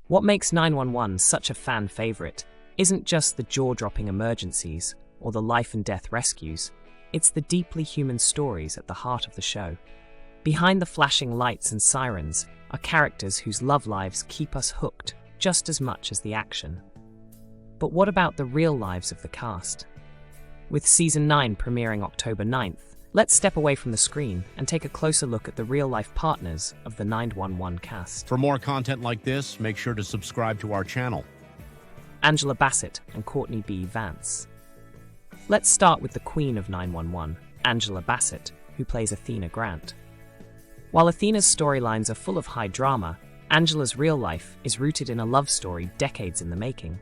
What makes 911 such a fan favorite isn't just the jaw-dropping emergencies or the life-and-death rescues, it's the deeply human stories at the heart of the show. Behind the flashing lights and sirens are characters whose love lives keep us hooked just as much as the action. But what about the real lives of the cast? With Season 9 premiering October 9th, let's step away from the screen and take a closer look at the real-life partners of the 911 cast. For more content like this, make sure to subscribe to our channel. Angela Bassett and Courtney B. Vance. Let's start with the queen of 911, Angela Bassett, who plays Athena Grant. While Athena's storylines are full of high drama, Angela's real life is rooted in a love story decades in the making.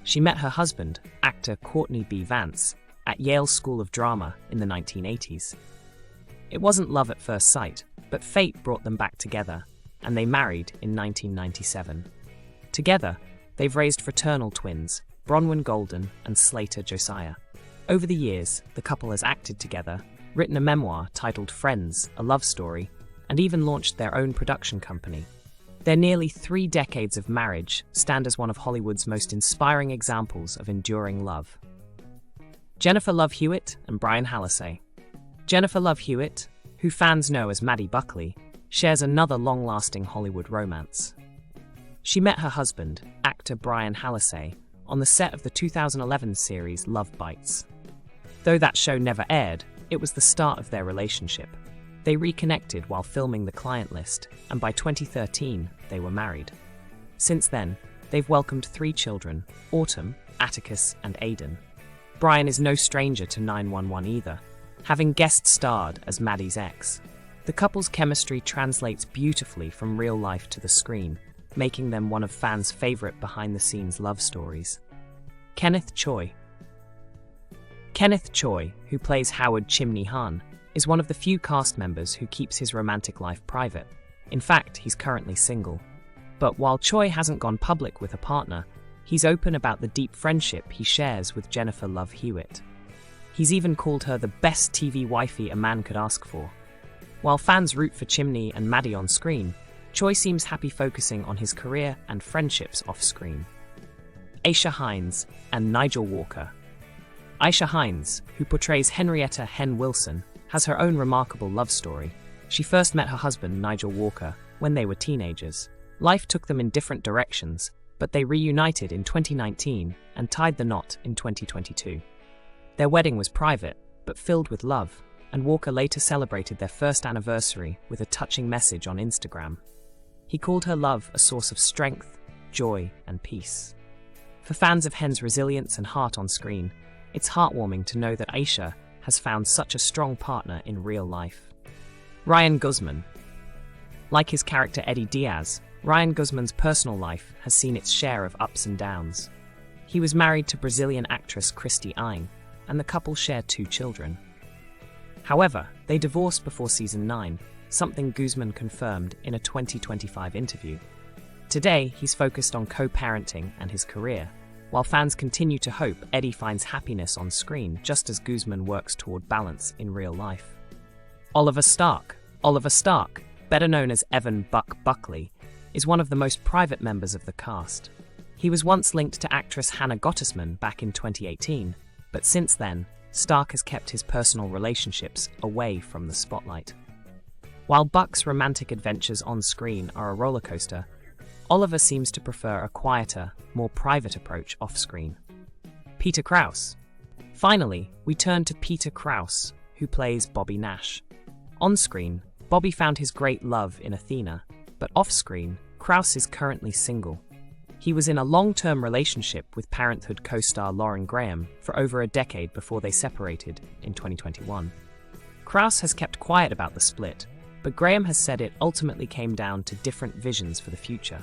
She met her husband, actor Courtney B. Vance, at Yale School of Drama in the 1980s. It wasn't love at first sight, but fate brought them back together, and they married in 1997. Together, they've raised fraternal twins, Bronwyn Golden and Slater Josiah. Over the years, the couple has acted together, written a memoir titled Friends, a Love Story, and even launched their own production company. Their nearly 3 decades of marriage stand as one of Hollywood's most inspiring examples of enduring love. Jennifer Love Hewitt and Brian Hallisey. Jennifer Love Hewitt, who fans know as Maddie Buckley, shares another long-lasting Hollywood romance. She met her husband, actor Brian Hallisey, on the set of the 2011 series Love Bites. Though that show never aired, it was the start of their relationship. They reconnected while filming The Client List, and by 2013, they were married. Since then, they've welcomed 3 children, Autumn, Atticus, and Aiden. Brian is no stranger to 911 either, having guest starred as Maddie's ex. The couple's chemistry translates beautifully from real life to the screen, making them one of fans' favorite behind-the-scenes love stories. Kenneth Choi. Kenneth Choi, who plays Howard Chimney Han, is one of the few cast members who keeps his romantic life private. In fact, he's currently single. But while Choi hasn't gone public with a partner, he's open about the deep friendship he shares with Jennifer Love Hewitt. He's even called her the best TV wifey a man could ask for. While fans root for Chimney and Maddie on screen, Choi seems happy focusing on his career and friendships off-screen. Aisha Hines and Nigel Walker. Aisha Hines, who portrays Henrietta Hen Wilson, has her own remarkable love story. She first met her husband, Nigel Walker, when they were teenagers. Life took them in different directions, but they reunited in 2019 and tied the knot in 2022. Their wedding was private, but filled with love, and Walker later celebrated their first anniversary with a touching message on Instagram. He called her love a source of strength, joy, and peace. For fans of Hen's resilience and heart on screen, it's heartwarming to know that Aisha has found such a strong partner in real life. Ryan Guzman. Like his character Eddie Diaz, Ryan Guzman's personal life has seen its share of ups and downs. He was married to Brazilian actress Christy Aing, and the couple share 2 children. However, they divorced before Season 9, something Guzman confirmed in a 2025 interview. Today, he's focused on co-parenting and his career, while fans continue to hope Eddie finds happiness on screen just as Guzman works toward balance in real life. Oliver Stark. Oliver Stark, better known as Evan "Buck" Buckley, is one of the most private members of the cast. He was once linked to actress Hannah Gottesman back in 2018, but since then, Stark has kept his personal relationships away from the spotlight. While Buck's romantic adventures on screen are a rollercoaster, Oliver seems to prefer a quieter, more private approach off-screen. Peter Krause. Finally, we turn to Peter Krause, who plays Bobby Nash. On-screen, Bobby found his great love in Athena, but off-screen, Krause is currently single. He was in a long-term relationship with Parenthood co-star Lauren Graham for over a decade before they separated in 2021. Krause has kept quiet about the split, but Graham has said it ultimately came down to different visions for the future.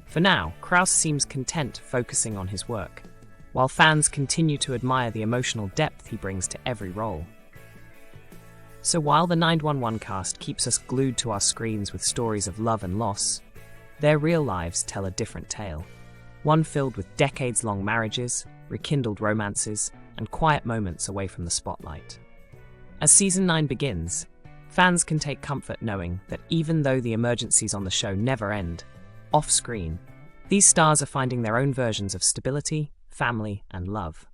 For now, Krause seems content focusing on his work, while fans continue to admire the emotional depth he brings to every role. So while the 911 cast keeps us glued to our screens with stories of love and loss, their real lives tell a different tale, one filled with decades-long marriages, rekindled romances, and quiet moments away from the spotlight. As Season 9 begins, fans can take comfort knowing that even though the emergencies on the show never end, off-screen, These stars are finding their own versions of stability, family, and love.